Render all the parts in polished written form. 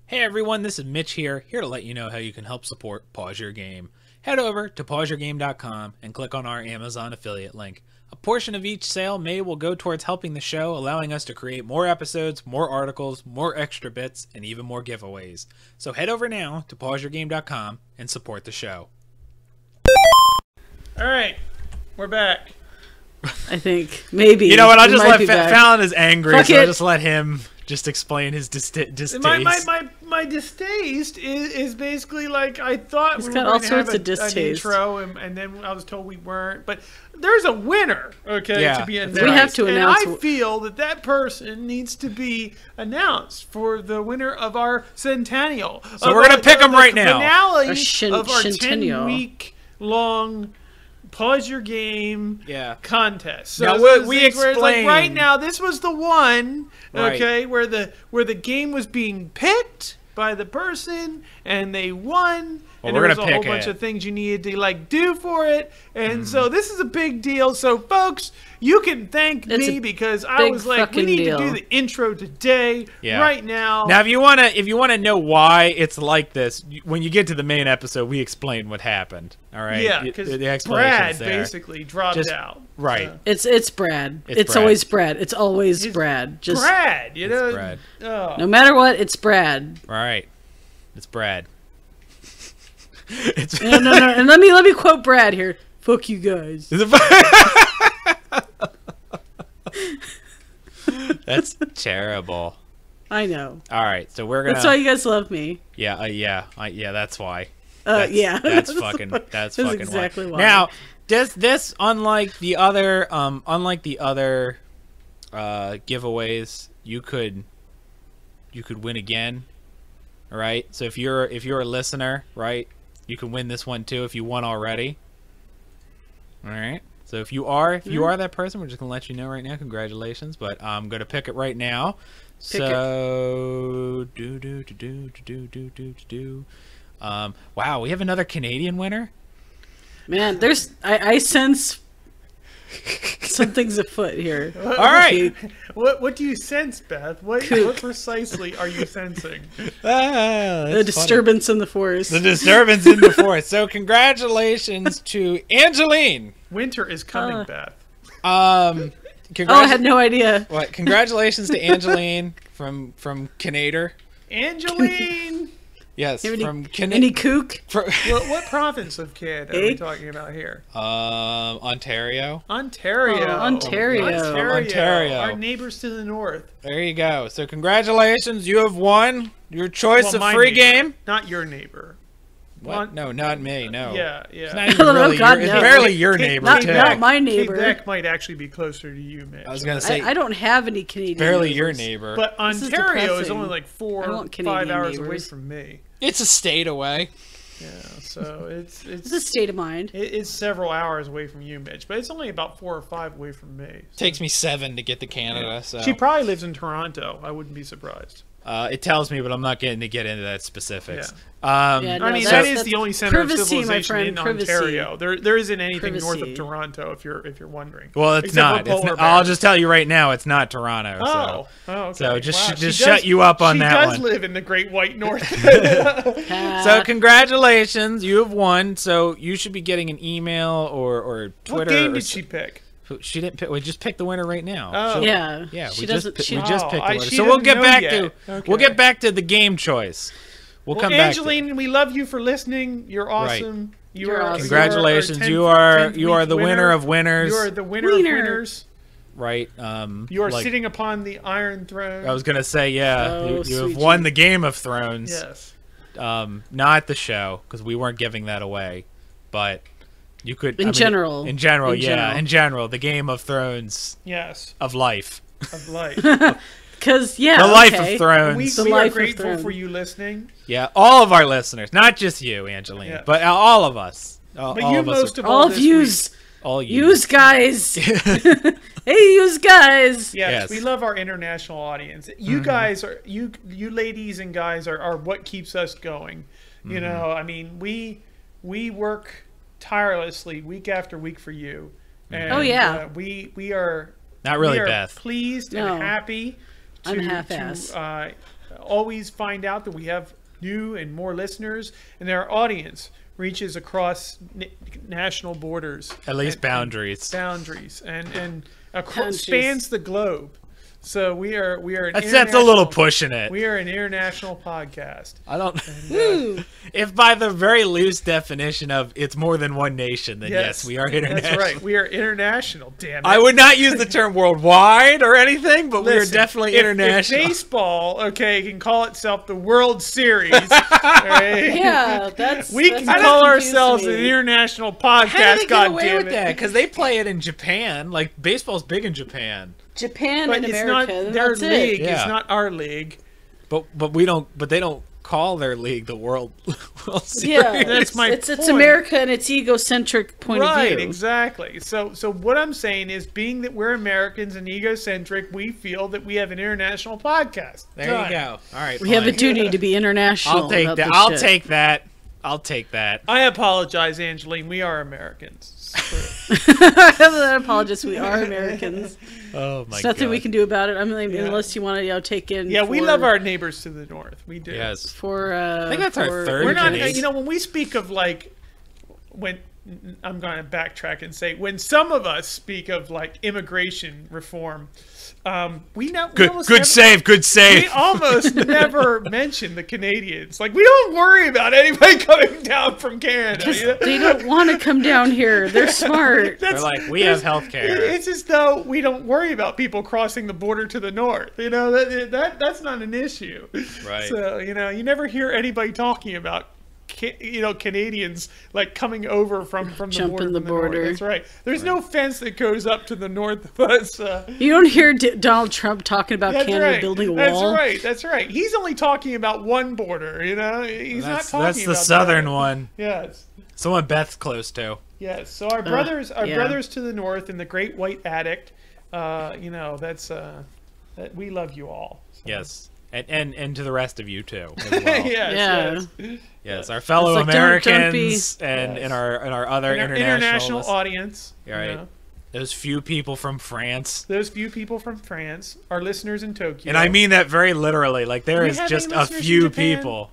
Hey everyone, this is Mitch here to let you know how you can help support Pause Your Game. Head over to pauseyourgame.com and click on our Amazon affiliate link. A portion of each sale will go towards helping the show, allowing us to create more episodes, more articles, more extra bits, and even more giveaways. So head over now to pauseyourgame.com and support the show. Alright, we're back. I think. Maybe. You know what, I'll just let Fallon is angry, so I'll just let him just explain his distaste. My distaste is basically like I thought we were going to have an intro, and then I was told we weren't. But there's a winner, to be announced. We have to announce. And I feel that person needs to be announced for the winner of our centennial. So we're going to pick him right now. Finale of our 10-week long Pause Your Game contest. So now we explained like right now. This was the one, where the game was being picked by the person and they won. Well, and there was a whole bunch of things you needed to do for it. And so this is a big deal. So folks, you can thank me because I was like, we need to do the intro today, right now. Now, if you wanna know why it's like this, when you get to the main episode, we explain what happened. All right. Yeah, because Brad basically dropped out. Right. It's Brad. It's always Brad. It's always Brad. Just Brad. You know. It's Brad. Oh. No matter what, it's Brad. All right. It's Brad. No. And let me quote Brad here. Fuck you guys. That's terrible. I know. All right, so we're gonna. That's why you guys love me. Yeah, that's why. That's That's exactly why. Now, does this, unlike the other giveaways, you could win again. All right. So if you're a listener, right, you can win this one too if you won already. All right. So if you are that person, we're just gonna let you know right now. Congratulations, but I'm gonna pick it right now. Wow, we have another Canadian winner. Man, I sense something's afoot here. All right. What do you sense, Beth? What precisely are you sensing? The disturbance in the forest. The disturbance in the forest. So congratulations to Angeline. Winter is coming, Beth. I had no idea. What? Congratulations to Angeline from Canada. Angeline. Yes, from Canada. Any kook? What province of Canada are we talking about here? Ontario. Ontario. Ontario. Our neighbors to the north. There you go. So congratulations, you have won your choice of free game. Not your neighbor. What? No, not me. No. Yeah. It's not even really it's barely your neighbor. Not my neighbor. Quebec might actually be closer to you, Mitch. I was gonna say I don't have any Canadian. Barely neighbors. Your neighbor. But Ontario is only like 4 or 5 hours away from me. It's a state away. Yeah, so it's a state of mind. It's several hours away from you, Mitch, but it's only about 4 or 5 away from me. So. Takes me 7 to get to Canada. Yeah. So she probably lives in Toronto. I wouldn't be surprised. It tells me, but I'm not getting to get into that specifics. I mean, that is the only center of civilization in Ontario. There isn't anything north of Toronto, if you're wondering. Well, it's not. I'll just tell you right now, it's not Toronto. Okay. So just shut you up on that one. She does live in the Great White North. So congratulations, you have won. So you should be getting an email or Twitter. What game did she pick? She didn't pick. We just picked the winner right now. Oh. Yeah. We just picked the winner. So we'll get back to the game choice. We'll come back. Angeline, we love you for listening. You're awesome. Right. You're awesome. Congratulations. You are the winner of winners. You are the winner of winners. Right. You are sitting upon the Iron Throne. I was gonna say, you have won the Game of Thrones. Yes. Not the show, because we weren't giving that away, but. You could in general, the Game of Thrones, of life, because the life of Thrones. We are grateful for you listening. Yeah, all of our listeners, not just you, Angeline, but all of us. But you most of all of yous, all yous guys. Hey, yous guys. Yes, we love our international audience. You guys are you ladies and guys are what keeps us going. You know, I mean, we work tirelessly week after week for you, and we are not really Beth. Pleased and happy to always find out that we have new and more listeners, and our audience reaches across national borders, at least boundaries, and spans the globe. So we are that's a little pushing it. We are an international podcast. I don't. If by the very loose definition of it's more than one nation, then yes, we are international. That's right. We are international. Damn it. I would not use the term worldwide or anything, but we are definitely international. If baseball, can call itself the World Series, right? Yeah, we can call ourselves an international podcast. How do they get away goddammit? with that? Because they play it in Japan. Like baseball's big in Japan. Japan but and it's America. Not their league. Yeah. It's not our league. But we don't. But they don't call their league the World Series. Yeah, that's my It's point. America and its egocentric point of view. Right, exactly. So what I'm saying is, being that we're Americans and egocentric, we feel that we have an international podcast. There you go. All right. We have a duty to be international. I'll take that. I'll take that. I apologize, Angeline. We are Americans. I apologize. We are Americans. Oh my god. There's nothing we can do about it. I mean, unless you want to take in. Yeah, we love our neighbors to the north. We do. Yes. I think that's our third. We're not. When we speak of when I'm going to backtrack and say when some of us speak of immigration reform. We know good save. We almost never mention the Canadians. We don't worry about anybody coming down from Canada. They don't want to come down here. They're smart. They're we have health care. It's as though we don't worry about people crossing the border to the north. That's not an issue. Right. So you never hear anybody talking about Canadians coming over from the border. North. That's right. There's no fence that goes up to the north of us. You don't hear Donald Trump talking about Canada building a wall. That's right. He's only talking about one border. He's not talking about that's the southern that. one. Yes. Someone Beth's close to. Yes. So our brothers to the north in the Great White Attic. That's that we love you all. So. Yes. And to the rest of you too. As well. Yes, our fellow Americans and our other international audience. Right. Those few people from France. Our listeners in Tokyo. And I mean that very literally. There is just a few people.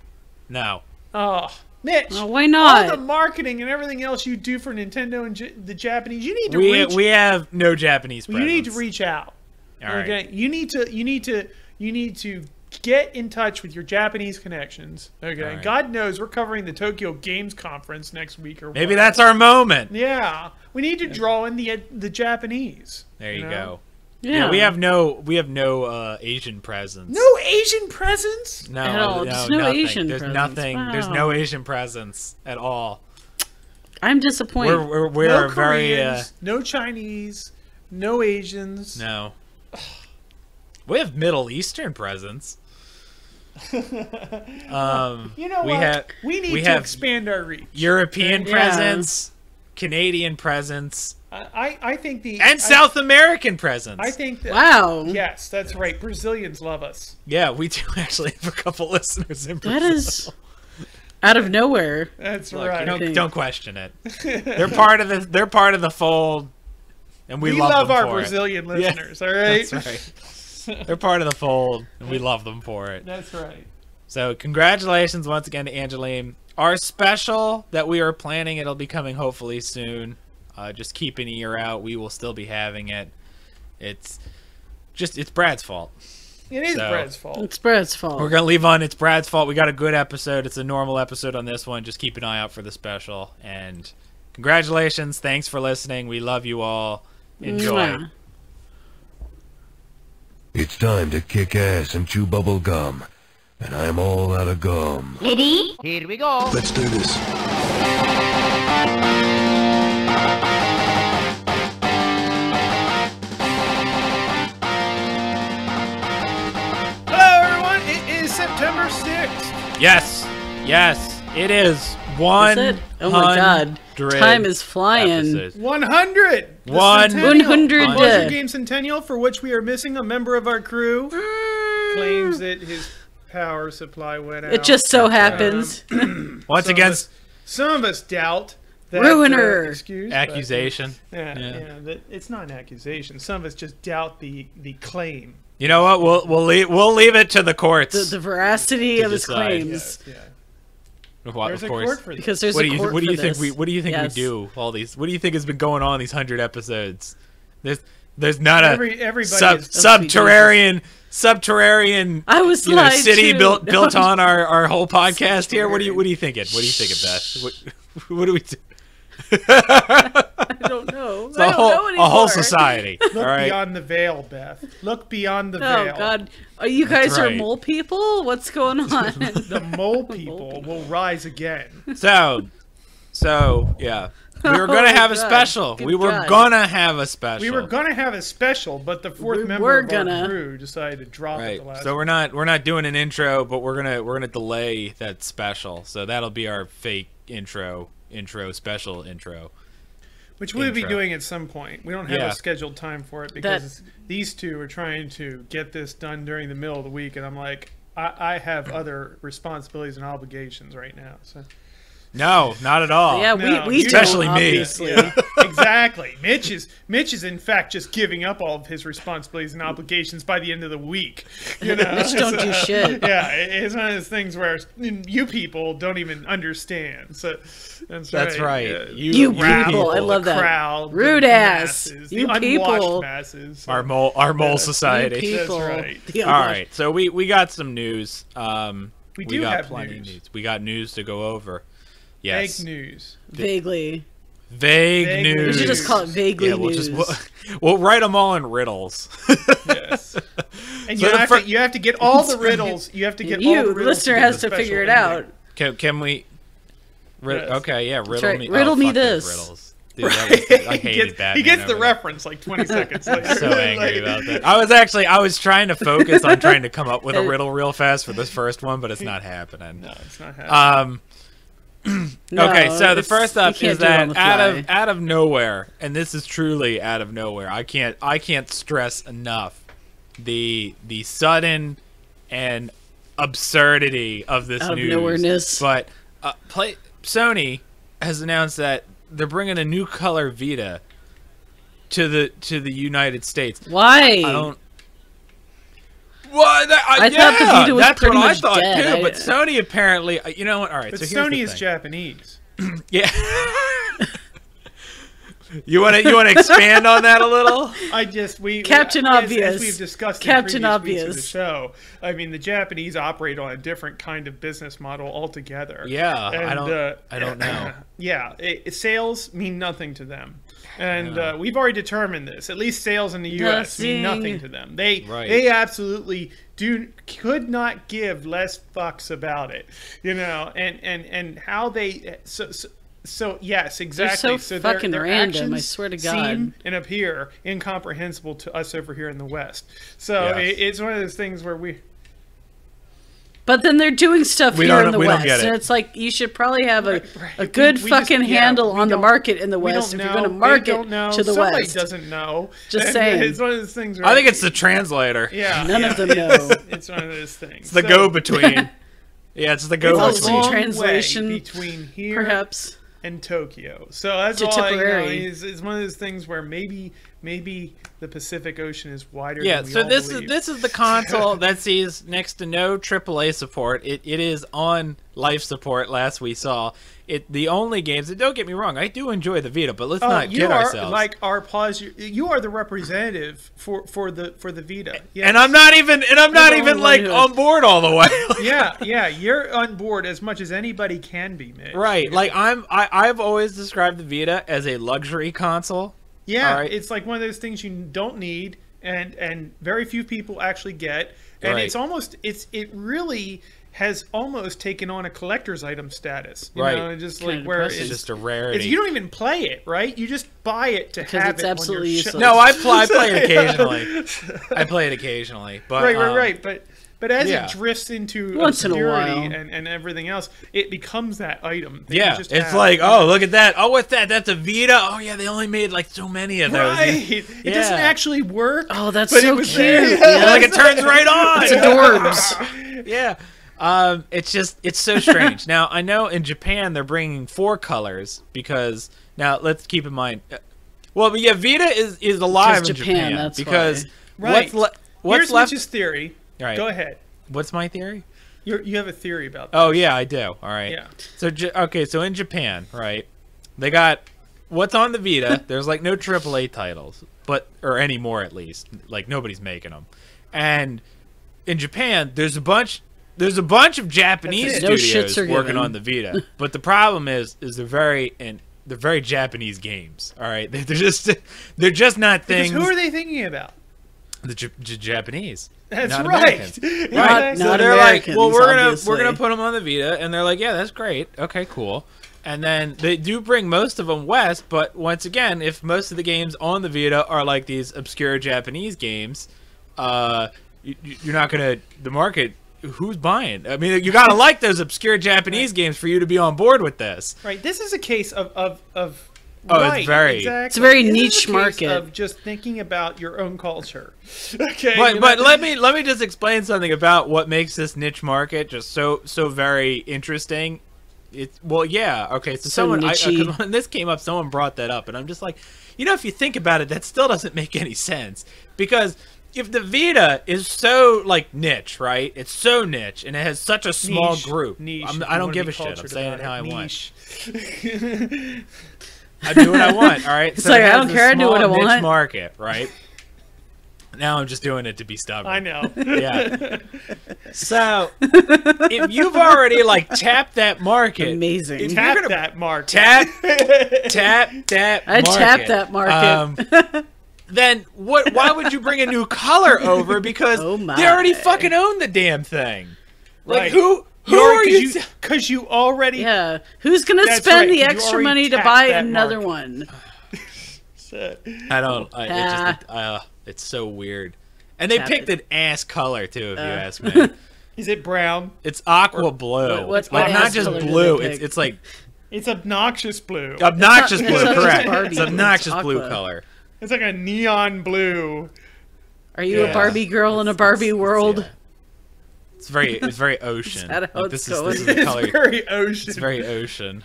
No. Oh, Mitch. Well, why not? All the marketing and everything else you do for Nintendo and the Japanese, you need to we have no Japanese presence. You need to reach out. All right. Okay. You need to get in touch with your Japanese connections. Okay. Right. God knows we're covering the Tokyo Games Conference next week or maybe that's our moment. Yeah. We need to draw in the Japanese. There you go. Yeah. We have no Asian presence. No Asian presence? No, there's no nothing. Asian there's presence. Nothing. Wow. There's no Asian presence at all. I'm disappointed. We're no Koreans, no Chinese, no Asians. No. We have Middle Eastern presence. You know what? We need to expand our reach. European presence, Canadian presence. I think South American presence. I think that, wow. Yes, that's right. Brazilians love us. Yeah, we do actually have a couple listeners in Brazil. That is out of nowhere. That's right. Don't question it. They're part of the fold, and we love them our for Brazilian it. listeners. All right. That's right. They're part of the fold, and we love them for it. That's right. So congratulations once again to Angeline. Our special that we are planning, it'll be coming hopefully soon. Just keep an ear out. We will still be having it. It's Brad's fault. It is Brad's fault. It's Brad's fault. We're going to leave on It's Brad's fault. We got a good episode. It's a normal episode on this one. Just keep an eye out for the special. And congratulations. Thanks for listening. We love you all. Enjoy. Mwah. It's time to kick ass and chew bubble gum. And I'm all out of gum. Ready? Here we go. Let's do this. Hello, everyone. It is September 6th. Yes, it is. Is it? Oh my God! Time is flying. Episodes. 100. 100. Pleasure Game Centennial, for which we are missing a member of our crew, claims that his power supply went out. It just so happens. Once again, some of us doubt that Ruiner. excuse, accusation. But, yeah, that it's not an accusation. Some of us just doubt the claim. You know what? We'll leave it to the courts. The veracity of his decide. claims. Yeah. Of There's course. a court for this. Because there's What a do you court what do you for think this. we Yes. do all these? What do you think has been going on these 100 episodes? There's not everybody subterranean I was lied city to. built on our whole podcast here. What are you thinking? What do you think of that? What do we do? I don't know. It's a whole society. Look all right. beyond the veil, Beth. Look beyond the veil. Oh God, you guys right. are mole people? What's going on? The mole people will rise again. So yeah, we were gonna Oh, have a God. special. Good We were God. gonna have a special. We were gonna have a special, but the fourth We member were of our gonna. crew decided to drop it Right. the last. So we're not doing an intro, but we're gonna delay that special. So that'll be our fake special intro. Which we'll be intro. doing at some point. We don't have Yeah. a scheduled time for it because these two are trying to get this done during the middle of the week, and I'm like, I have other responsibilities and obligations right now. So No, not at all. Yeah, No, we especially don't, me. obviously. yeah, exactly. Mitch is in fact just giving up all of his responsibilities and obligations by the end of the week. You know, Mitch don't do shit. Yeah, it's one of those things where you people don't even understand. So That's right. Yeah. You Rabble, people, I love the that. crowd, Rude the ass. masses, You the people. unwashed masses. Our mole society. You people. That's right. The All right, so we got some news. We do got have plenty news. of news. We got news to go over. Yes. Fake news. Vaguely. Vague Vague news. We news. should just call it vaguely Yeah, we'll news. we'll write them all in riddles. Yes. And So you have to get all the riddles. You have to get all the You, riddles. listener, get has the to figure it special out. ending. Can we? Yes. Okay, yeah. Riddle right. me. Riddle me fuck those this. Riddles. Dude, I hated that. He gets the reference like 20 seconds later. So angry Like- about that. I was trying to focus on trying to come up with a riddle real fast for this first one, but it's not happening. No, it's not happening. No, Okay, so the it's- first you up can't is do it on that the fly. out of nowhere, and this is truly out of nowhere. I can't stress enough the sudden and absurdity of this Out of news. nowhereness. But Sony has announced that they're bringing a new color Vita to the United States. Why? I don't. What? I thought the Vita was that's pretty what much I thought dead. too. But Sony apparently, you know what? All right, But so here's Sony the is thing. Japanese. Yeah. You want to expand on that a little? Captain Obvious. As we've discussed Captain in previous weeks of Obvious. the show, I mean, the Japanese operate on a different kind of business model altogether. Yeah, And, I don't know. Yeah, sales mean nothing to them. And we've already determined this. At least sales in the U.S. mean nothing to them. They absolutely could not give less fucks about it. You know, and how they so yes, exactly. They're so fucking their random, actions I swear to God. seem and appear incomprehensible to us over here in the West. So Yes. it's one of those things where we. But then they're doing stuff We here don't- in the we don't West, get it. and it's like you should probably have a We good just- fucking yeah, handle we on the don't- market in the we West don't if know. you're going to They market don't know. to the Somebody West. doesn't know. Just And saying. It's one of those things. Where I think it's the translator. Yeah. None yeah. of them know. It's one of those things. It's the go-between. Yeah, it's the It's a go-between. long Translation, way between here Perhaps. and Tokyo. So that's To all I know. Tipperary. It's one of those things where maybe the Pacific Ocean is wider Yeah, than we so all this believe. is the console that sees next to no AAA support. It is on life support. Last we saw it, the only games. And don't get me wrong, I do enjoy the Vita, but let's not you kid are ourselves. like our pause. You are the representative for the Vita. Yes. And I'm not even only like one who- on board all the way. yeah, you're on board as much as anybody can be, Mitch. Right, like I've always described the Vita as a luxury console. Yeah, All right. it's like one of those things you don't need, and very few people actually get, and Right. it's almost it really has almost taken on a collector's item status. You Right. know, just Kinda like where depressing. It's it's just a rarity. you don't even play it, right? You just buy it to Because have it's it absolutely on your useless. No, I play it occasionally. I play it occasionally, but right. But as yeah. it drifts into Once in a obscurity while. and everything else, it becomes that item. that you Yeah, just it's have. like, oh, look at that. Oh, what's that? That's a Vita. Oh, yeah, they only made like so many of those. Right. It doesn't Yeah. actually work. Oh, that's but it so was cute. there. Yeah. Like it turns right on. It's adorbs. Yeah. It's so strange. Now, I know in Japan they're bringing 4 colors because now let's keep in mind. Well, but yeah, Vita is alive in Japan, Japan that's because why. Right. what's Here's left? Mitch's theory. Right. Go ahead. What's my theory? You have a theory about that. Oh yeah, I do. All right. Yeah. So okay, so in Japan, right? They got what's on the Vita. There's like no AAA titles, or any more at least. Like nobody's making them. And in Japan, there's a bunch of Japanese No studios shits are working given. on the Vita. But the problem is they're very Japanese games. All right, they're just not Because things. who are they thinking about? The Japanese. That's not right. Americans. Right. So Not they're Americans, like, well, we're obviously. gonna put them on the Vita, and they're like, yeah, that's great. Okay, cool. And then they do bring most of them west, but once again, if most of the games on the Vita are like these obscure Japanese games, you're not gonna the market. Who's buying? I mean, you gotta like those obscure Japanese games for you to be on board with this. Right. This is a case of Oh, right, it's very- exactly. It's a very This is niche a case market. of just thinking about your own culture. Okay. But let me just explain something about what makes this niche market just so very interesting. Okay. So someone, niche-y. when this came up, someone brought that up, and I'm just like, if you think about it, that still doesn't make any sense because if the Vita is so like niche, right? It's so niche, and it has such a small group. Niche. I don't You give wanna a be shit. I'm cultured saying about it how I it. want. Niche. I do what I want. All right. It's So like, it I has don't a care, I do what I small niche want. market, right? Now I'm just doing it to be stubborn. I know. Yeah. So, if you've already like tapped that market, Amazing. if Tap you're gonna that mark. tap that I market, tapped that market. then why would you bring a new color over? Because Oh my. they already fucking own the damn thing. Like Right. who are you? Because you already. Yeah. Who's gonna That's spend right, the 'cause you extra already money to tapped buy that another market. one? I don't. It's so weird. And they Tap picked it. an ass color too, if you ask me. Is it brown? It's aqua blue. what Like not ass just color did blue. they pick? It's like It's obnoxious blue. obnoxious It's blue. not just Correct. Barbie It's blue, obnoxious it's blue aqua. color. It's like a neon blue. Are you Yeah. a Barbie girl in a Barbie world? Yeah. It's very ocean. that how Like, it's this going? is the color. It's very ocean. It's very ocean.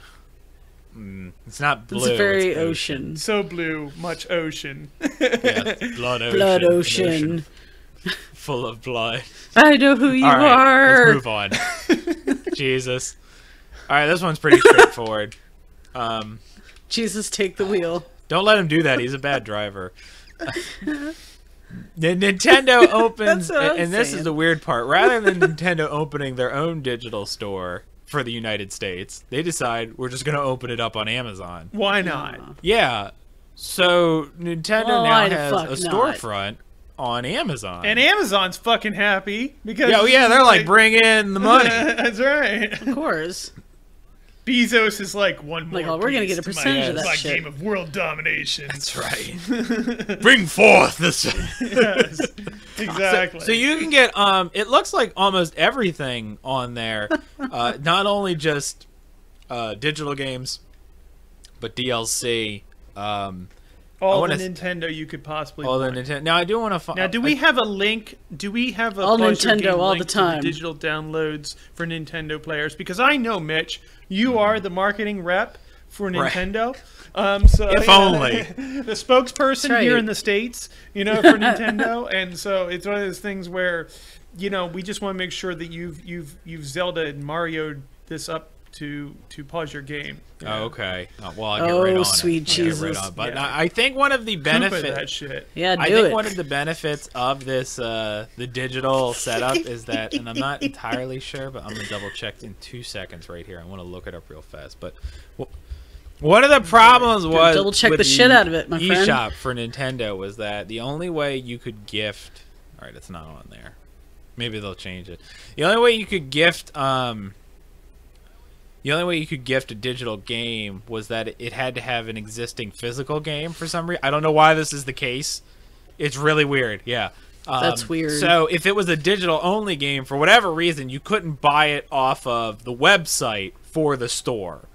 It's not blue. It's very it's ocean. So blue, much ocean. Yeah, blood ocean. Blood an ocean. full of blood. I know who you All right, are. let's move on. Jesus. All right, this one's pretty straightforward. Jesus, take the wheel. Don't let him do that. He's a bad driver. Nintendo opens, That's what I'm and this saying. is the weird part. Rather than Nintendo opening their own digital store for the United States, they decide we're just going to open it up on Amazon. Why not? Yeah. So Nintendo Well, now why the has fuck a not? storefront on Amazon. And Amazon's fucking happy because they're like, bring in the money. That's right. Of course. Bezos is like one more. Like, well, we're gonna get a piece to percentage of my, that my shit. game of world domination. That's right. Bring forth this. Yes, exactly. So you can get it looks like almost everything on there, not only just digital games, but DLC. all wanna the Nintendo you could possibly. All the want. Nintendo. Now I do want to find. Now, do we have a link? Do we have a All Pleasure Nintendo Game all link the to time. digital downloads for Nintendo players? Because I know, Mitch, you are the marketing rep for Right. Nintendo. So If only. the spokesperson That's here right. in the States, for Nintendo, and so it's one of those things where, we just want to make sure that you've Zelda and Mario'd this up to pause your game. Oh, okay. Well, I'll get right on it. sweet I'll get right Jesus. on it. But Yeah. I think one of the Koopa benefits. that shit. Yeah, do I think it. one of the benefits of this, the digital setup, is that, and I'm not entirely sure, but I'm gonna double check in 2 seconds right here. I want to look it up real fast. But one of the problems was double check with the shit out of it, my friend. eShop for Nintendo was that the only way you could gift. All right, it's not on there. Maybe they'll change it. The only way you could gift, a digital game was that it had to have an existing physical game for some reason. I don't know why this is the case. It's really weird. Yeah. That's weird. So if it was a digital only game, for whatever reason, you couldn't buy it off of the website for the store,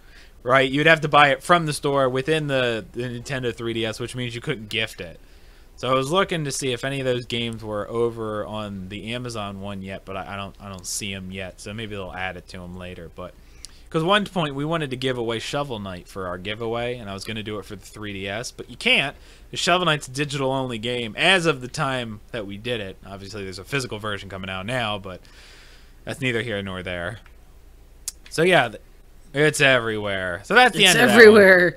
right? You'd have to buy it from the store within the Nintendo 3DS, which means you couldn't gift it. So I was looking to see if any of those games were over on the Amazon one yet, but I don't see them yet. So maybe they'll add it to them later. But Because one point we wanted to give away Shovel Knight for our giveaway, and I was going to do it for the 3DS, but you can't. The Shovel Knight's a digital-only game as of the time that we did it. Obviously, there's a physical version coming out now, but that's neither here nor there. So yeah, it's everywhere. So that's the end of that one. It's everywhere.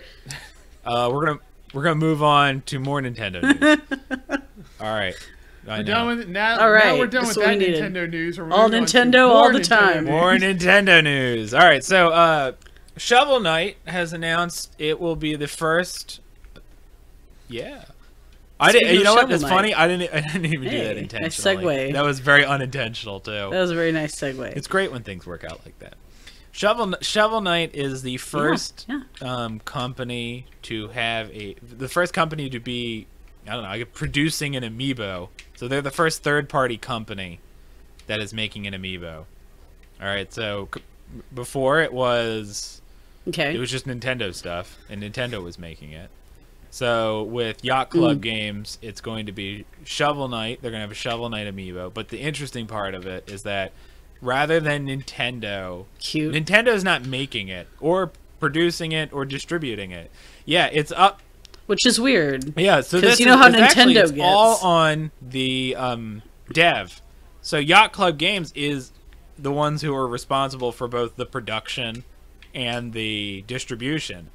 We're gonna move on to more Nintendo news. All right. We're done with it now. All right. Now we're done with that Nintendo news. All Nintendo all the time. More Nintendo news. All right. So, Shovel Knight has announced it will be the first. Yeah. You know what? It's funny. I didn't even do that intentionally. Nice segue. That was very unintentional too. That was a very nice segue. It's great when things work out like that. Shovel Knight is the first company to have the first company to be, I don't know, producing an amiibo. So they're the first third-party company that is making an amiibo. All right, so before it was just Nintendo stuff, and Nintendo was making it. So with Yacht Club Games, it's going to be Shovel Knight. They're going to have a Shovel Knight amiibo. But the interesting part of it is that rather than Nintendo's not making it or producing it or distributing it. Yeah, it's up. Which is weird. Yeah, so because you know how Nintendo gets. It's all on the dev. So Yacht Club Games is the ones who are responsible for both the production and the distribution.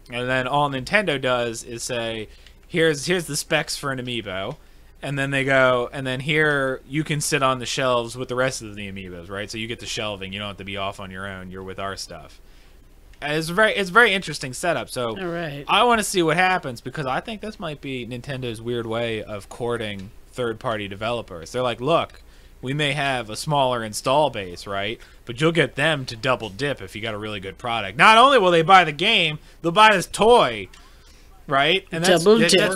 And then all Nintendo does is say, here's the specs for an amiibo. And then they go, and then here you can sit on the shelves with the rest of the amiibos, right? So you get the shelving. You don't have to be off on your own. You're with our stuff. And it's a very interesting setup. So I want to see what happens because I think this might be Nintendo's weird way of courting third-party developers. They're like, look, we may have a smaller install base, right? But you'll get them to double dip if you got a really good product. Not only will they buy the game, they'll buy this toy. Right? And that's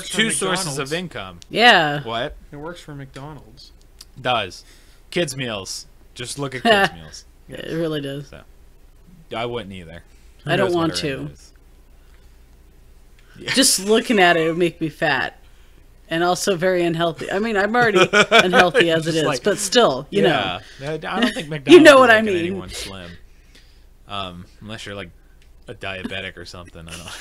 two sources of income. Yeah. What? It works for McDonald's. Does. Kids' meals. Just look at kids' meals. Yeah, it really does. So, I wouldn't either. I don't want to. Yeah. Just looking at it would make me fat. And also very unhealthy. I mean, I'm already unhealthy as it is, but still, you know. I don't think McDonald's you know what I mean. Anyone slim. Unless you're like a diabetic or something. I don't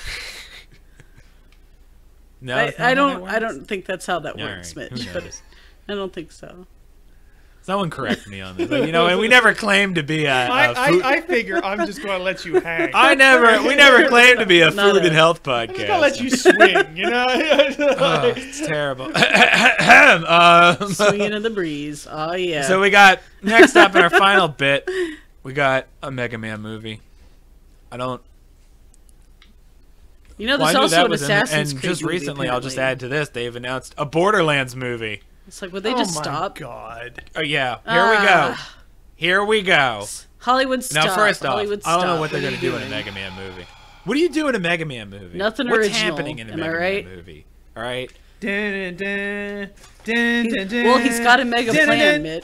No, I don't think that's how that works, right. Mitch. But I don't think so. Someone correct me on this. Like, and we never claimed to be I figure I'm just going to let you hang. We never claimed to be a food and health podcast. I'm just going to let you swing, you know? It's terrible. Swinging in the breeze. Oh, yeah. So we got, next up in our final bit, we got a Mega Man movie. There's also an Assassin's Creed and just movie, recently, apparently. I'll just add to this, they've announced a Borderlands movie. It's like, would they just stop? Oh, my God. Oh, yeah. Here we go. Here we go. Hollywood stop. Now, first off, Hollywood I don't know stop. what they're going to do in a Mega Man movie. What do you do in a Mega Man movie? Nothing What's original. happening in a Am Mega I right? Man movie? All right? Well, he's got a Mega Plan, Mitch.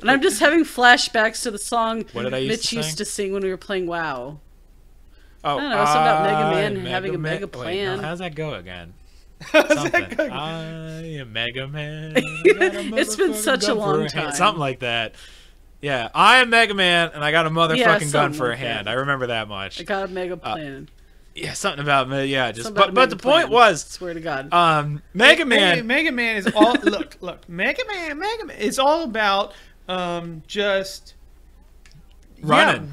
And I'm just having flashbacks to the song Mitch used to sing when we were playing WoW. Oh, I don't know, it's about Mega Man having a Mega Plan. Wait, no, how's that go again? Something. I am Mega Man. It's been such a long time. Something like that. Yeah, I am Mega Man, and I got a motherfucking gun for a hand. I remember that much. I got a Mega Plan. Yeah, something about me. Yeah, just but the point was, I swear to God, Mega Man. Mega Man is all look. Mega Man is all about just running,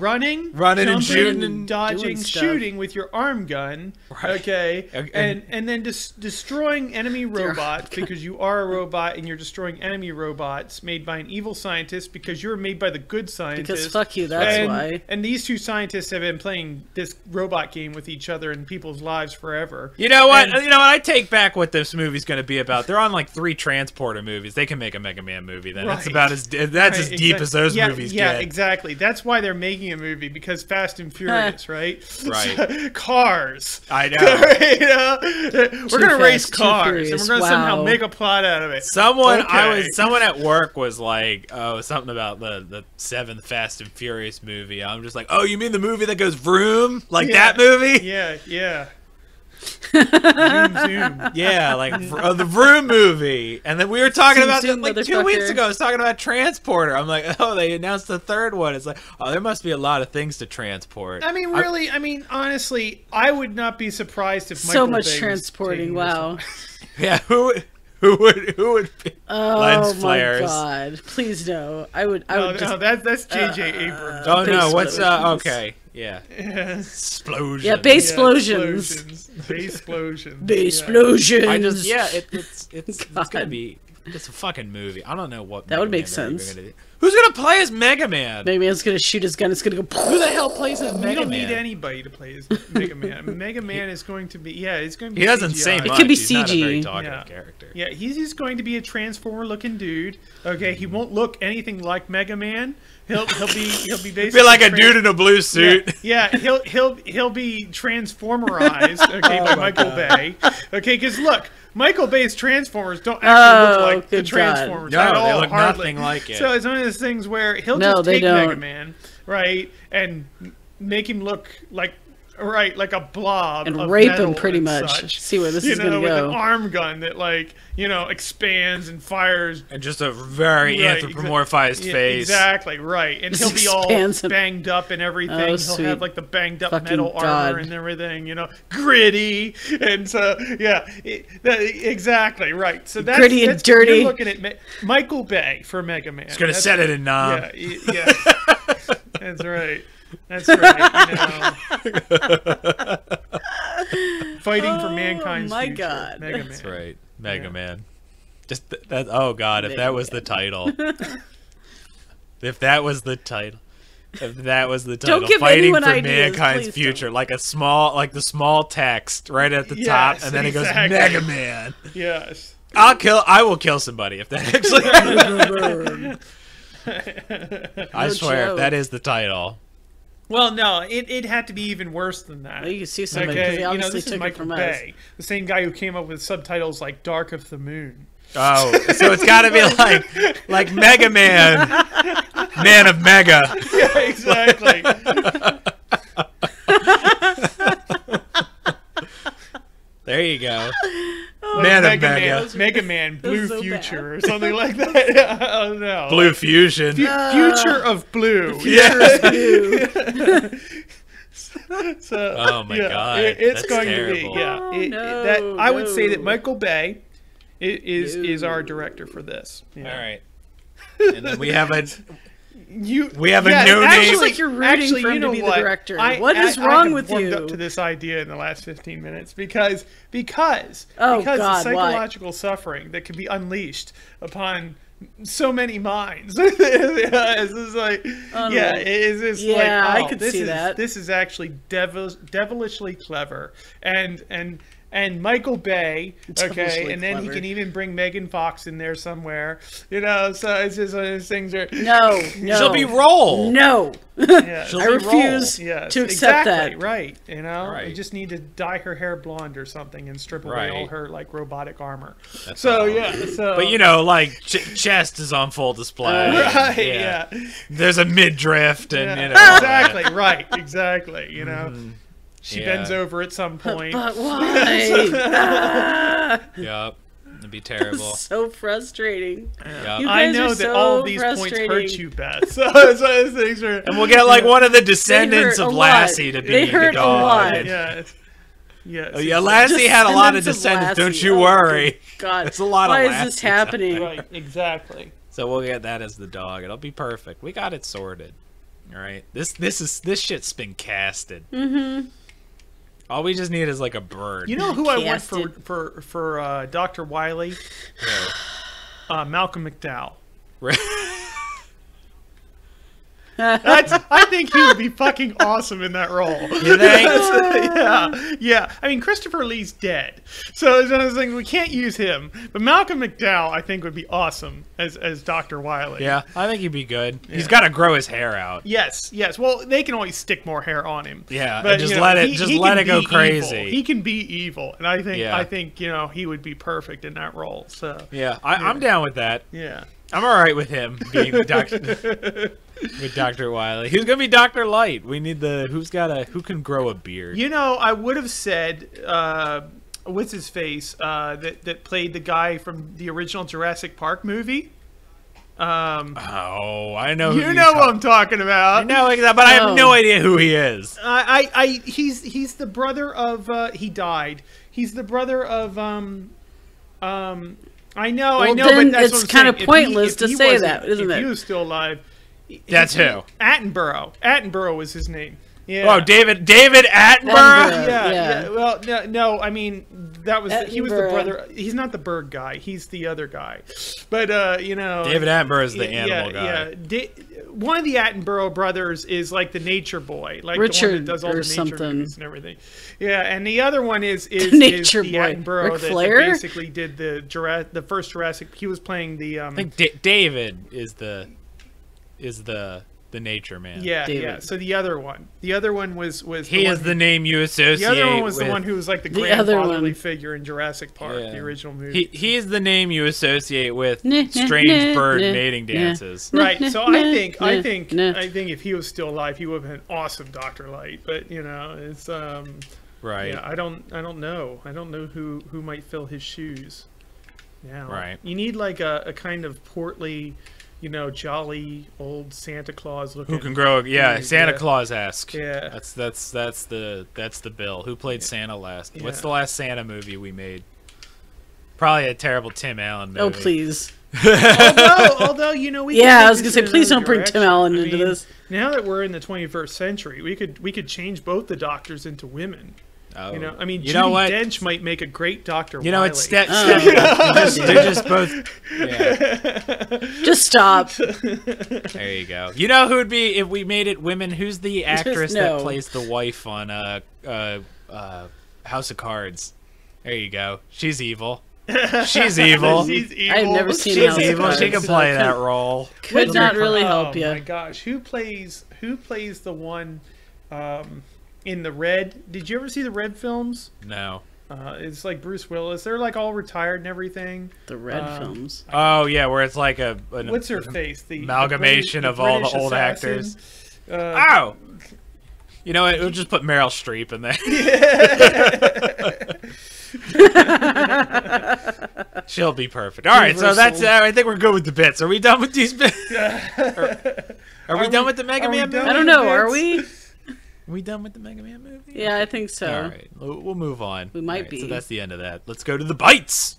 and shooting, and dodging, shooting with your arm gun. Right. Okay, and then destroying enemy robots because you are a robot and you're destroying enemy robots made by an evil scientist because you're made by the good scientist. Because fuck you, that's why. And these two scientists have been playing this robot game with each other in people's lives forever. You know what? I take back what this movie's going to be about. They're on like 3 Transporter movies. They can make a Mega Man movie. Then that's about as deep as those movies get. Yeah, exactly. That's why they're making a movie because Fast and Furious, right? Right. Cars. I know. We're gonna race cars, and we're gonna somehow make a plot out of it. Someone at work was like, "Oh, something about the 7th Fast and Furious movie." I'm just like, "Oh, you mean the movie that goes vroom like that movie?" Yeah. Zoom, zoom. Yeah, like the Vroom movie. And then we were talking Zoom, about zoom, this like 2 weeks motherfucker. ago. I was talking about Transporter. I'm like, oh, they announced the third one. It's like, oh, there must be a lot of things to transport. I mean, really, honestly, I would not be surprised if So Michael much Bay was transporting. taking this Wow. on. Yeah, who would be? Oh Lens my flares. god! Please no. I would No, just. that's J.J. Abrams. Oh no, Base what's explosions. okay. Yeah. Explosion. Yeah, base Yeah, explosions. Base explosions. Base Yeah. explosions. I just it's gonna God. be it's a fucking movie. I don't know what That would Mega make Man they're even sense. gonna do. Who's gonna play as Mega Man? Mega Man's gonna shoot his gun. It's gonna go. Who the hell plays as You Mega don't Man? need anybody to play as Mega Man. Mega Man is going to be it's going to be. He doesn't CGI. say much. It could be He's not a very CG. talkative Yeah. character. Yeah, he's just going to be a transformer-looking dude. Okay, he won't look anything like Mega Man. He'll be basically Be like a dude in a blue suit. Yeah, he'll be transformerized. Okay, by Michael Bay. Okay, because look, Michael Bay's Transformers don't actually look like the good God. Transformers No, at they all. look hardly. nothing like it. So it's one of those things where he'll No, just they take Mega don't. Man, right, and make him look like a blob And of rape metal him pretty and much. such. See where this You is know, gonna with go. an arm gun that expands and fires. And just a very Right, anthropomorphized Yeah, face. exactly right, and he'll be all expands and- banged up and everything. Oh, He'll sweet. have like the banged up Fucking metal God. armor and everything, gritty, and so exactly right. So that's Gritty and that's, dirty. You're looking at Michael Bay for Mega Man. He's gonna That's- set it in Nam. Yeah, that's right. That's right. Fighting for mankind's my future. God. Mega Man. That's right. Mega Yeah. Man. Just that. Oh God! If Mega that was the title. If that was the title. If that was the title. Don't give Fighting anyone for ideas, mankind's please future, don't. like the small text right at the top, Yes, and then it goes exactly. Mega Man. Yes. I will kill somebody if that actually. I No swear, if joke. that is the title. Well, no, it had to be even worse than that. Well, you can see somebody because they obviously this is took it Michael from us. Bay, the same guy who came up with subtitles like "Dark of the Moon." Oh, so it's got to be like Mega Man, Man of Mega. Yeah, exactly. There you go. Like Man of Mega Mega. Man, Mega Man, Blue so Future, or something like that. Oh no, Blue Fusion. Future of Blue. Yeah. So, Oh my God, it's that's going terrible. to be. Yeah, Oh, no, that I would say that no. Michael Bay is our No. director for this. All Yeah. right. And then we have a We have a no It's name. like you're rooting for him you to know be the what? director. What is I wrong have with warmed you? up to this idea in the last 15 minutes because Oh, the God, psychological suffering that can be unleashed upon so many minds. It's just like, Oh, no. yeah, it's just Yeah, like, I could this see is, that. This is actually devilishly clever, and Michael Bay, okay, Devilishly and then clever. he can even bring Megan Fox in there somewhere, so it's just one of those things where, No, no. She'll be Roll. No. yeah, She'll I be refuse Roll. Yes, to accept exactly, that. right. You Right. just need to dye her hair blonde or something and strip away Right. all her like robotic armor. That's So all. yeah, so But like chest is on full display. right, yeah, There's a midriff and yeah. Exactly, right, exactly. She Yeah. bends over at some point. But why? Yup. It'd be terrible. So frustrating. Yup. You I guys know are that so all of these points frustrating. hurt you, Beth. So it's one of those things where, And we'll get like one of the They descendants hurt of a Lassie lot. to be They the hurt a dog. lot. yeah, yes, Oh, yeah, Lassie had a lot of Descendants descendants. Don't Lassie. you Oh, worry. good God. It's a lot of Why is Lassies this out happening? right, exactly. So we'll get that as the dog. It'll be perfect. We got it sorted. All right. This shit's been casted. Mm-hmm. All we just need is like a bird. You know who I want Casted. for Dr. Wiley? Malcolm McDowell. I think he would be fucking awesome in that role. You think? yeah. I mean, Christopher Lee's dead, so it's one of those things we can't use him. But Malcolm McDowell, I think, would be awesome as Dr. Wiley. Yeah, I think he'd be good. He's got to grow his hair out. Yes. Well, they can always stick more hair on him. Yeah, but and just you know, let it he just can let it go be crazy. evil. He can be evil, and Yeah. I think he would be perfect in that role. So Yeah, I'm down with that. yeah. I'm all right with him being the doctor with Dr. Wily. Who's gonna be Dr. Light? We need who can grow a beard. You know, I would have said what's his face that played the guy from the original Jurassic Park movie. Oh, I know. You know what I'm talking about. I know, but I have no idea who he is. He's the brother of. He died. He's the brother of. I know, Well, but then that's it's what I'm kind saying. of pointless to say that, isn't if it? he was still alive. That's who. Attenborough. Attenborough was his name. Yeah. Oh, David Attenborough. Attenborough. Yeah, Yeah. Well, no. I mean, that was he was the Attenborough. brother. He's not the bird guy. He's the other guy. But you know, David Attenborough is the animal guy. Yeah. One of the Attenborough brothers is like the nature boy, like Richard the one that does all or the nature something. movies and everything. Yeah, and the other one is Nature the boy. Attenborough Ric that Flair? basically did the first Jurassic. He was playing the. I think David is the nature man. Yeah, David. yeah. So the other one was He is the name you associate. The other one was with, the one who was like the other grandfatherly one. figure in Jurassic Park, Yeah. the original movie. He's the name you associate with Nah, nah, strange nah, bird nah, mating nah. dances. Right. So I Nah, think nah. if he was still alive, he would have been an awesome Dr. Light. But you know, it's Right. yeah. I don't know. I don't know who might fill his shoes. Now. Right. You need like a kind of portly, you know, jolly old Santa Claus looking. Who can grow? Yeah, dude, Santa yeah. Claus-esque. Yeah. That's the bill. Who played Santa last? Yeah. What's the last Santa movie we made? Probably a terrible Tim Allen movie. Oh, please. although you know we. Yeah, could I was take gonna this say, in please another don't bring Tim direction. Allen I into mean, this. Now that we're in the 21st century, we could change both the doctors into women. Oh. You know, I mean, You Judi know what? Dench might make a great Dr. You know, Wily. it's Oh. they're just both. Yeah. Just stop. There you go. You know who would be if we made it women? Who's the actress no. that plays the wife on House of Cards? There you go. She's evil. She's evil. She's evil. I've never seen She's House of evil. She Cards, can so play I that couldn't- role. Could not really help Oh you. my gosh, who plays the one in the Red? Did you ever see the Red films? No. It's like Bruce Willis. They're like all retired and everything. The Red films. Oh yeah, where it's like an What's her face? The amalgamation of all the British old assassin. actors. Oh. You know what? We'll just put Meryl Streep in there. She'll be perfect. All right, so that's. I think we're good with the bits. Are we done with these bits? Are we done with the Mega are we Man done? movie? I don't know. Are we? Are we done with the Mega Man movie? Yeah, I think so. All right, we'll move on. We might All right, be. So that's the end of that. Let's go to the bites.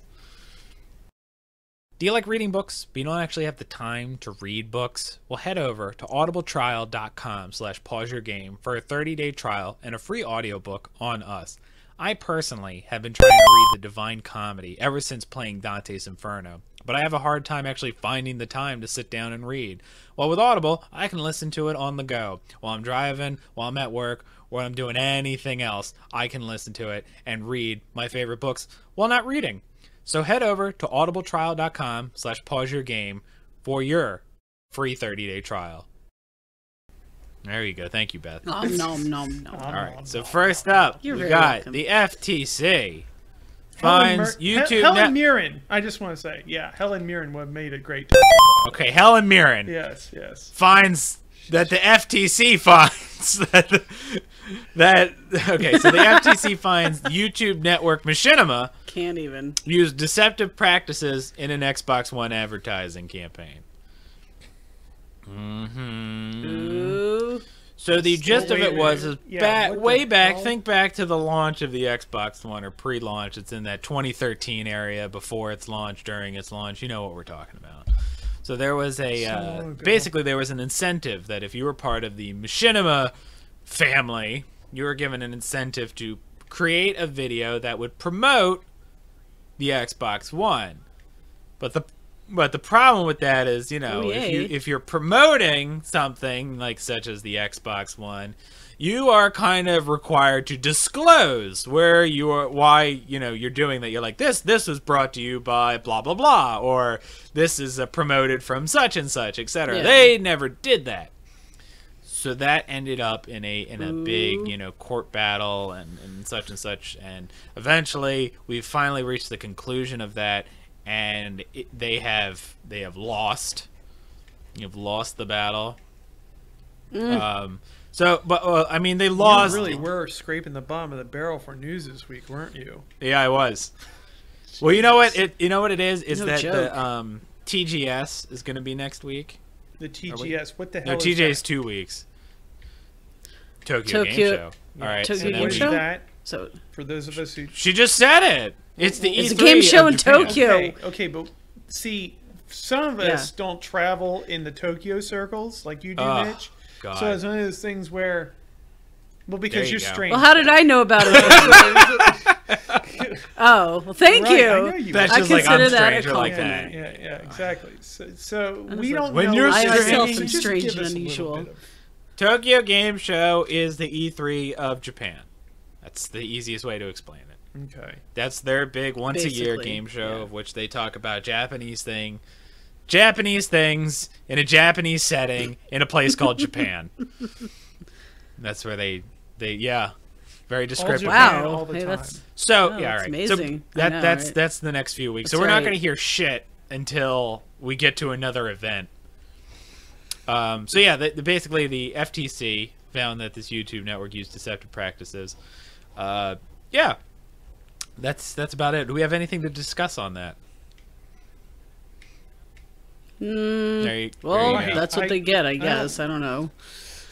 Do you like reading books, but you don't actually have the time to read books? Well, head over to audibletrial.com/pauseyourgame for a 30-day trial and a free audiobook on us. I personally have been trying to read the Divine Comedy ever since playing Dante's Inferno, but I have a hard time actually finding the time to sit down and read. Well, with Audible, I can listen to it on the go. While I'm driving, while I'm at work, or I'm doing anything else, I can listen to it and read my favorite books while not reading. So head over to audibletrial.com/pauseyourgame for your free 30-day trial. There you go. Thank you, Beth. Nom nom nom nom. All right. So first up, You're we very got welcome. the FTC finds YouTube. Helen Mirren. I just want to say, yeah, Helen Mirren would have made a great. Okay, Helen Mirren Yes, yes. finds that the FTC finds that okay. So the FTC finds YouTube network Machinima Can't even. used deceptive practices in an Xbox One advertising campaign. Ooh. So the gist of it was is Yeah, what the way back. hell? Think back to the launch of the Xbox One or pre-launch. It's in that 2013 area before its launch, during its launch. You know what we're talking about. So there was basically there was an incentive that if you were part of the Machinima family, you were given an incentive to create a video that would promote the Xbox One. But the problem with that is, you know, if you're promoting something like such as the Xbox One, you are kind of required to disclose where you are, why, you know, you're doing that. You're like, this was brought to you by blah blah blah, or this is promoted from such and such, etc. Yeah. They never did that. So that ended up in a big, you know, court battle and such, and eventually we finally reached the conclusion of that. and they have lost. You've lost the battle. I mean, they lost. You really were scraping the bottom of the barrel for news this week, weren't you? Yeah, I was. Well, you know what? You know what it is? Is No that joke. the TGS is going to be next week? The TGS. What the hell? No, is TJ is that? 2 weeks. Tokyo Game Show. All right. Tokyo so Game What is Show? that? So For those of us who She just said it. It's the It's a E3 game show of in Japan. Tokyo. okay, but see, some of us don't travel in the Tokyo circles like you do, Oh, Mitch. God. So it's one of those things where, well, because There you you're go. strange. well, how did I know about it? Oh, well, thank Right, you. I know you That's would. just like I'm consider that a stranger like compliment. that. Yeah, exactly. So was we like, don't when know. you're I strange- myself So am just strange give and us a little unusual. bit of- Tokyo Game Show is the E3 of Japan. That's the easiest way to explain it. Okay. That's their big once a year Basically, game show yeah. of which they talk about Japanese things in a Japanese setting in a place called Japan. That's where they very descriptive. Japan Wow. all the Hey, time. that's So Oh, yeah, that's right. amazing. So I know, that's right? that's the next few weeks. So That's we're not right. going to hear shit until we get to another event. So yeah, basically the FTC found that this YouTube network used deceptive practices. Yeah, that's about it. Do we have anything to discuss on that? There well, you go. that's what they get, I don't- guess. I don't know.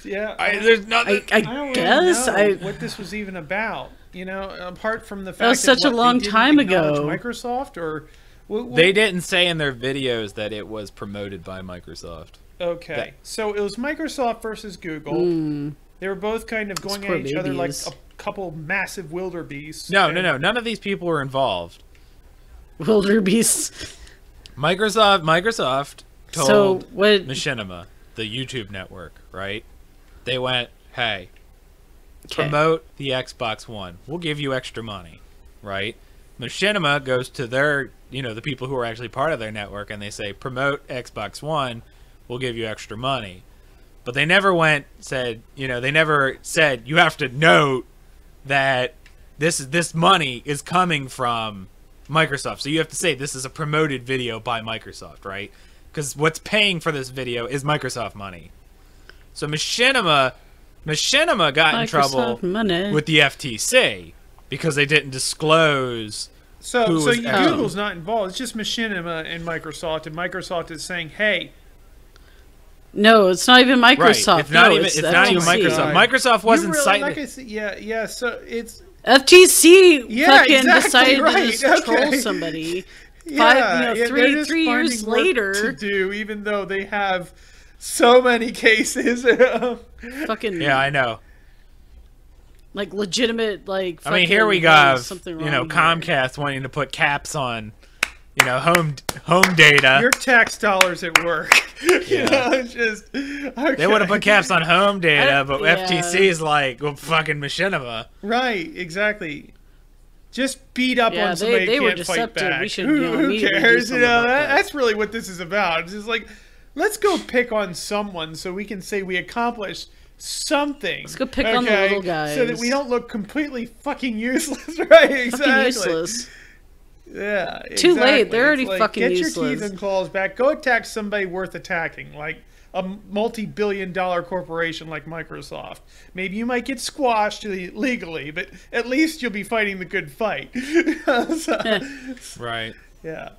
Yeah. There's nothing. I don't guess really know what this was even about. You know, apart from the fact was such a what, long they didn't time acknowledge ago. Microsoft or They didn't say in their videos that it was promoted by Microsoft. Okay, that- so it was Microsoft versus Google. They were both kind of going poor at each other like babies. a couple massive wildebeests. No, and- none of these people were involved. Wildebeest. Microsoft told So what? Machinima, the YouTube network, right? They went, hey, Okay. promote the Xbox One. We'll give you extra money, right? Machinima goes to their, the people who are actually part of their network, and they say, promote Xbox One. We'll give you extra money. But they never they never said, you have to note that this money is coming from Microsoft. So you have to say this is a promoted video by Microsoft, right? Because what's paying for this video is Microsoft money. So Machinima got in trouble Microsoft money. with the FTC because they didn't disclose. So Who was Google's not involved. It's just Machinima and Microsoft is saying, hey, No, it's not even Microsoft. Right. It's not no, even it's not even FTC. Microsoft. God. Microsoft wasn't you really, cited. like I said, yeah. So it's FTC Yeah, fucking exactly, decided right, to just troll okay. somebody. yeah, they're Three just years finding work later, to do, even though they have so many cases. fucking Yeah, I know. like legitimate like. I mean, here we fucking, got something wrong Comcast wanting to put caps on home data. Your tax dollars at work. Yeah. It's just okay. They would have put caps on home data, but yeah. FTC is like, well, fucking Machinima. Right, exactly. Just beat up Yeah, on somebody they who were can't fight deceptive. back. We should, who immediately do cares? something about that. That's really what this is about. It's just like, let's go pick on someone so we can say we accomplished something. Let's go pick on the little guys. so that we don't look completely fucking useless. Right? Exactly. fucking useless. Yeah. Too late. exactly. They're already It's like, fucking get useless. your teeth and claws back. Go attack somebody worth attacking, like a multi-billion-dollar corporation like Microsoft. Maybe you might get squashed legally, but at least you'll be fighting the good fight. So, Right. yeah.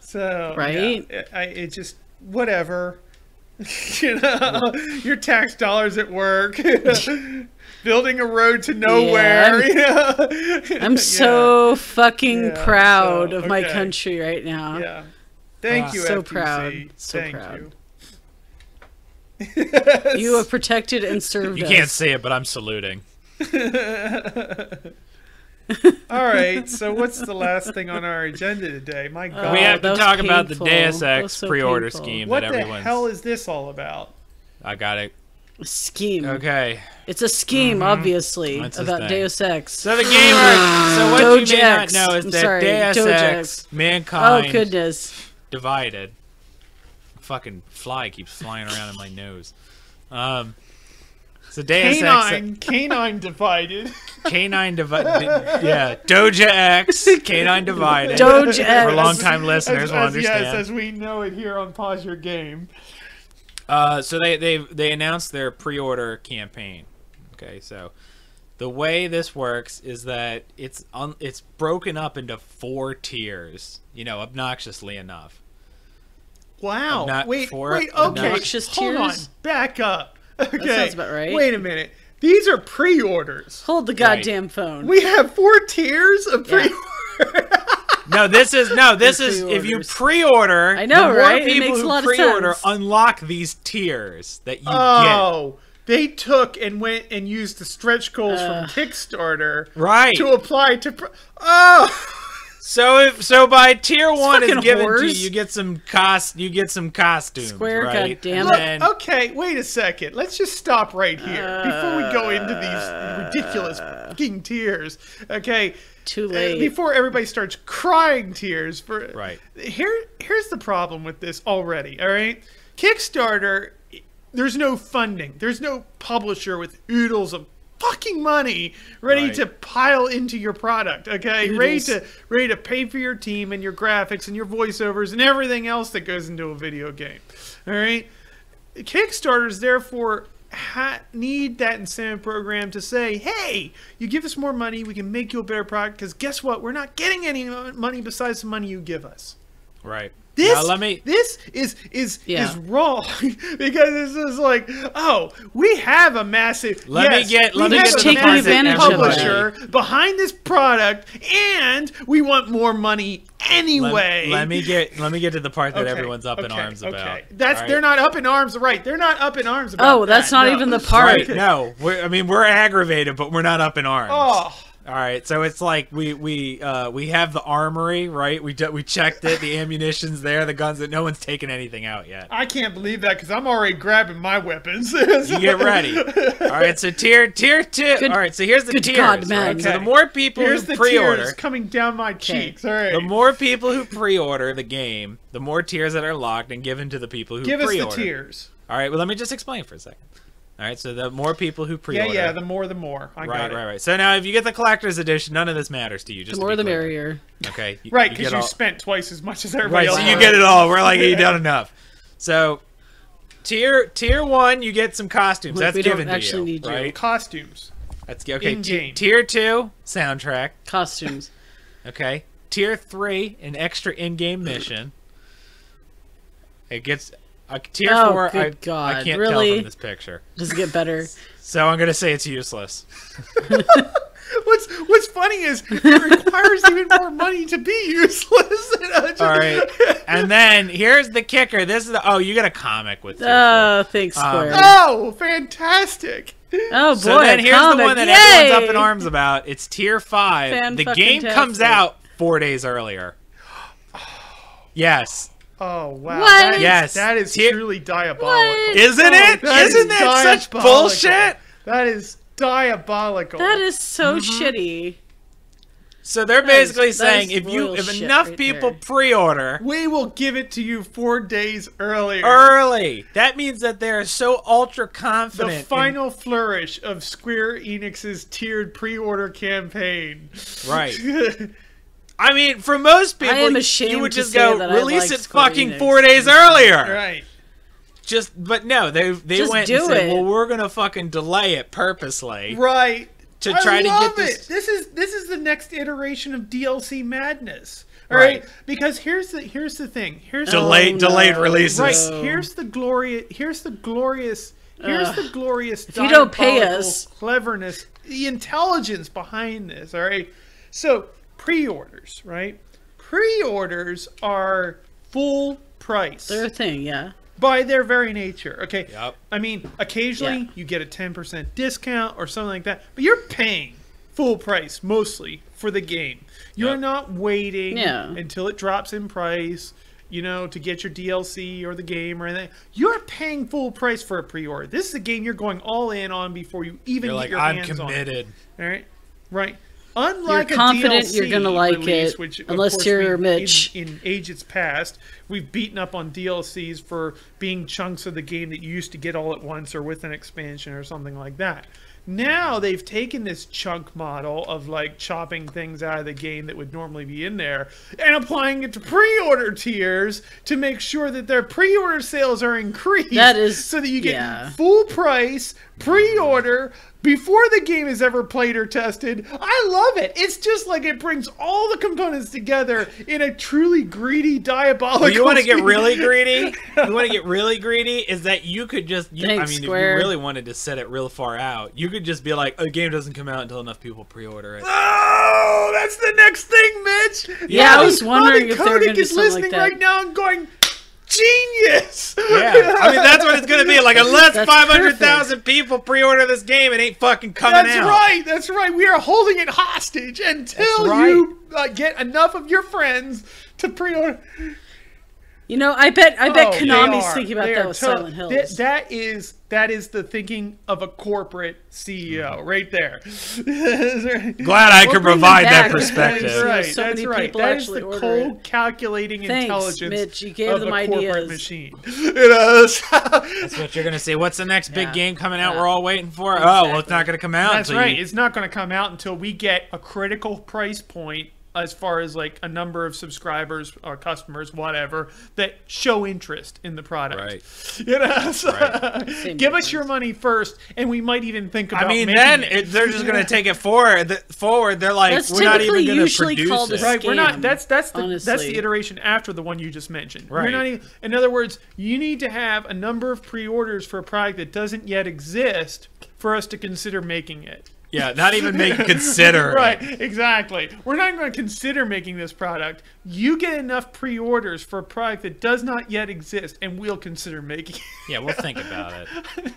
So Right? yeah, it just whatever. Your tax dollars at work. Building a road to nowhere. I'm so fucking Yeah, proud so, of my okay. country right now. Yeah. Thank you, So FTC. proud. So Thank proud. you. You have protected and served You us. can't say it, but I'm saluting. All right. So what's the last thing on our agenda today? My God. We have that to was talk about the painful. Deus That was Ex so pre-order painful. scheme what that the everyone's. hell is this all about? I got it. Scheme. Okay. It's a scheme, obviously, That's his about thing. Deus Ex. So the gamer. So what Doge you may not X. know is I'm that sorry, Deus Doge Ex X. Mankind Oh, goodness. Divided. Fucking fly keeps flying around in my nose. So Deus Canine Divided. Canine Divided. Yeah. Doja X. Canine Divided. Doja X. For long-time listeners will understand. Yes, as we know it here on Pause Your Game. So they announced their pre-order campaign. Okay, so the way this works is that it's broken up into 4 tiers. You know, obnoxiously enough. Wow. Wait. Okay. Obnoxious Hold on. tiers? Back up. Okay. That sounds about right. Wait a minute. These are pre-orders. Hold the goddamn phone. We have 4 tiers of pre-order. No, this is if you pre-order. I know, the more right? people It makes who a lot pre-order of sense. unlock these tiers that you get. Oh, they took and went and used the stretch goals from Kickstarter, Right. to apply to. Oh. So by tier 1 is fucking given to whores. you, you get some costumes. Square, right? goddamn Look, it. okay, wait a second. Let's just stop right here before we go into these ridiculous fucking tears. Okay. Too late. Before everybody starts crying tears for Right. Here's the problem with this already. All right, Kickstarter. There's no funding. There's no publisher with oodles of fucking money ready Right. to pile into your product. Okay, Oodles. ready to pay for your team and your graphics and your voiceovers and everything else that goes into a video game. All right, Kickstarters therefore need that incentive program to say, hey, you give us more money, we can make you a better product, because guess what? We're not getting any money besides the money you give us. Right. This Now, let me. this is wrong because this is like, oh, we have a massive Let me get to the part that advantage of it. publisher behind this product, and we want more money anyway. Let me get to the part that Okay, everyone's up in okay, arms about. Okay, that's All right? they're not up in arms, right? They're not up in arms about. Oh, that's that, not no. even the part. Right. No, we're aggravated, but we're not up in arms. Oh. All right, so it's like we have the armory, right? We checked it, the ammunition's there, the guns. That no one's taken anything out yet. I can't believe that because I'm already grabbing my weapons. You get ready. All right, so tier 2. All right, so here's the good tiers. God, man. Right? So Okay. the more people Here's who the pre-order, tears coming down my cheeks. All right, the more people who pre-order the game, the more tiers that are locked and given to the people who give us pre-order. the tiers. All right, well let me just explain for a second. All right, so the more people who pre-order. Yeah, the more. I got it. Right. So now, if you get the collector's edition, none of this matters to you. Just The more to be the clear. merrier. Okay. Right, get because you all- spent twice as much as everybody Right, else. so you get it all. We're like, you done enough. So, tier 1, you get some costumes. Look, That's we don't given to actually you, need you. right? Costumes. That's okay. In-game. Tier 2, soundtrack. Costumes. Okay. Tier 3, an extra in-game mission. It gets tier Oh, 4. good I God, can't really? tell from this picture. Does it get better? So I'm gonna say it's useless. What's funny is it requires even more money to be useless. All right. And then here's the kicker. This is you get a comic with tier 4. Oh, thanks, Square. Oh, fantastic! Oh boy, So then here's comic. the one that Yay! everyone's up in arms about. It's tier 5. The game comes Fan-fucking-tastic. out 4 days earlier. Yes. Oh wow! What? Yes. that is Tier- truly diabolical. What? Isn't it? That is Isn't that such diabolical. bullshit? That is diabolical. That is so Mm-hmm. shitty. So they're That is- basically that saying is royal if shit enough right people there. pre-order We will give it to you 4 days earlier. early, that means that they're so ultra The confident. final flourish of Square Enix's tiered pre-order campaign. Right. I mean, for most people, I am you ashamed would to just say go that I release like it Square fucking Enix. 4 days earlier. Right. But no, they Just went do and said, it. well, we're gonna fucking delay it purposely Right. to try I to love get it. this. This is the next iteration of DLC madness. All Right. right. Because here's the thing. Here's Delayed releases. Right. So- Here's the glorious If you don't pay diabolical us. cleverness, the intelligence behind this. All right. So pre-orders, right? Pre-orders are full price They're a thing, yeah. by their very nature. Okay. Yep. I mean, occasionally Yeah. you get a 10% discount or something like that, but you're paying full price mostly for the game. You're Yep. not waiting Yeah. until it drops in price, to get your DLC or the game or anything. You're paying full price for a pre-order. This is a game you're going all in on before you even You're get like, your I'm hands on it. committed. All right, right. Unlike You're confident a DLC you're gonna like release, it, which, of unless course, you're we- Mitch. in ages past, we've beaten up on DLCs for being chunks of the game that you used to get all at once or with an expansion or something like that. Now they've taken this chunk model of like chopping things out of the game that would normally be in there and applying it to pre-order tiers to make sure that their pre-order sales are increased. That is, so that you get full price pre-order before the game is ever played or tested. I love it. It's just like it brings all the components together in a truly greedy, diabolical. You want to get really greedy? You want to get really greedy? Is that you could just, I mean, Square. if you really wanted to set it real far out, you could just be like, a game doesn't come out until enough people pre-order it. Oh, that's the next thing, Mitch. Yeah, I was wondering if they were going to do something listening like that. right now and going, genius. Yeah, I mean that's what it's gonna be. Like, unless That's 500,000 people pre-order this game, it ain't fucking coming out. That's right. That's right. We are holding it hostage until you get enough of your friends to pre-order. You know, I bet Konami's they thinking about are that with Silent Hills. That is the thinking of a corporate CEO right there. Glad I could provide that back. perspective. That's right. So That's many right. people That is actually the order cold, it. calculating Thanks, intelligence Mitch. You gave of them a corporate ideas. machine. That's what you're gonna say. What's the next big Yeah. game coming out? Yeah. We're all waiting for. Exactly. Oh, well, it's not gonna come out. That's until right. You... It's not going to come out until we get a critical price point as far as like a number of subscribers or customers, whatever, that show interest in the product. Right. You know, so Same give us difference. your money first, and we might even think about. I mean, making then it. they're just gonna take it forward. They're like, That's we're not even typically gonna usually produce called a it. Right, we're not. scam, That's the honestly. iteration after the one you just mentioned. Right. We're not even, in other words, you need to have a number of pre-orders for a product that doesn't yet exist for us to consider making it. Yeah, not even consider. Right, exactly. We're not going to consider making this product. You get enough pre-orders for a product that does not yet exist, and we'll consider making it. Yeah, we'll think about it.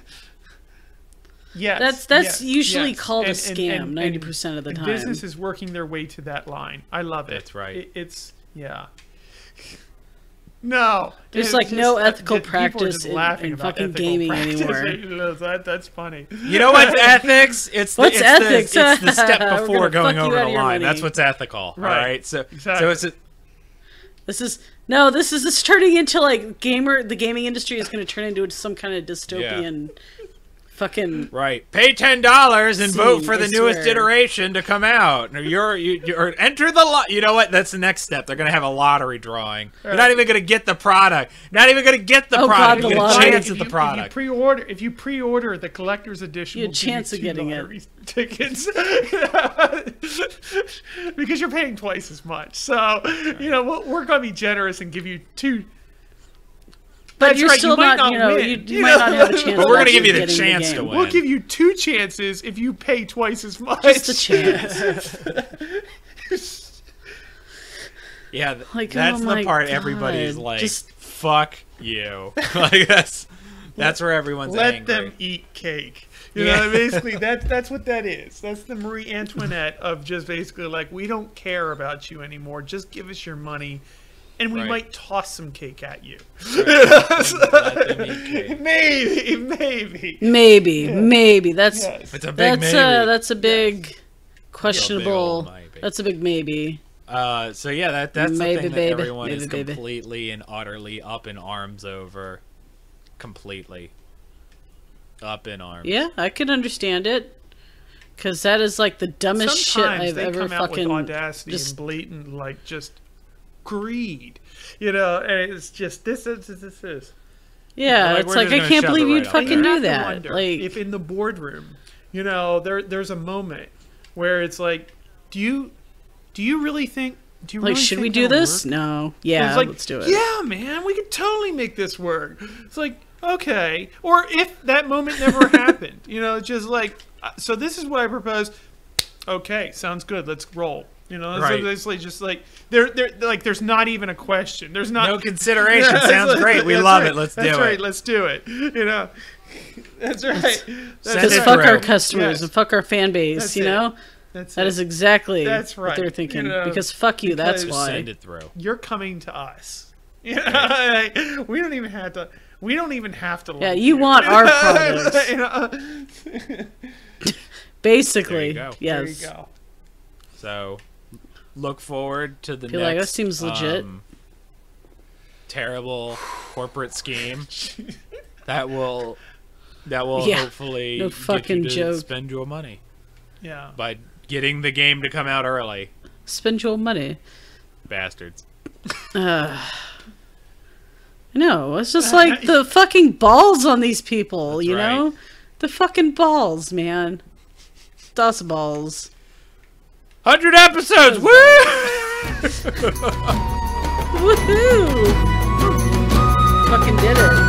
Yes, That's yes, usually yes. called a And- scam and 90% of the time. Business is working their way to that line. I love it. That's right. It's yeah. No, There's it's like no ethical people are just practice laughing in about fucking ethical gaming practice. anymore. That's funny. You know what's ethics? It's What's ethics? It's the step We're before gonna going fuck you over out the of your line. money. That's what's ethical. Right. All right. So Exactly. so This is turning into like the gaming industry is going to turn into some kind of dystopian fucking right. Pay $10 and vote for I the newest swear. iteration to come out. Or or enter the lot. You know what? That's the next step. They're gonna have a lottery drawing. You're not even gonna get the product. Not even gonna get the Oh, product. God, You the get a lottery. chance at the product. If you pre-order the collector's edition, You we'll have a chance give of you getting it. lottery tickets because you're paying twice as much. So we're going to be generous and give you two. But That's you're right, still you might not, not you win. might not have a chance. But we're gonna of give you the actually getting chance to game. win. We'll give you two chances if you pay twice as much. Just a chance. Yeah, Like, that's oh the my part God, everybody's like, just- fuck you. Like that's where everyone's Let angry. them eat cake. You know, basically that's what that is. That's the Marie Antoinette of just basically like, we don't care about you anymore. Just give us your money, and we Right. might toss some cake at you. Let them eat cake. Maybe that's Yes. It's a big maybe. that's a big questionable. old maybe. That's a big maybe. So yeah, that's Maybe, the thing baby. that everyone is Maybe, baby. completely and utterly up in arms over. Completely up in arms. Yeah, I can understand it. Because that is like the dumbest Sometimes shit I've they ever come out fucking. with audacity just- and blatant like just greed, and it's just this is. Yeah, Like, it's we're like just I gonna can't shove believe it you'd right up fucking there. You do have to that. wonder Like, if in the boardroom, there's a moment where it's like, do you really think? Do you like, really should we think do that'll this? work? No. And Yeah, it's like, let's do it. Yeah, man, we could totally make this work. It's like, okay. Or if that moment never happened, it's just like, so this is what I propose. Okay, sounds good. Let's roll. So Right. basically just like, they're like, there's not even a question. There's not No consideration. Yeah, Sounds that's great. We that's love right. it. Let's That's do right. it. Let's do it. That's right. Send Because it fuck through. our customers Yes. and fuck our fan base, That's you it. know? That's That it. is exactly That's what they're right. thinking. You know, because fuck you, that's because- why. Send it through. You're coming to us. Like, we don't even have to. We don't even have to. Yeah, like you want our products. There Basically, There you go. yes. you go. So look forward to the Feel next. like that seems legit. terrible corporate scheme that will hopefully no get fucking you to joke. spend your money Yeah. by getting the game to come out early. Spend your money. Bastards. No, it's just like the fucking balls on these people, That's you know? The fucking balls, man. Das balls. 100 episodes! Woo! Woohoo! Fucking did it.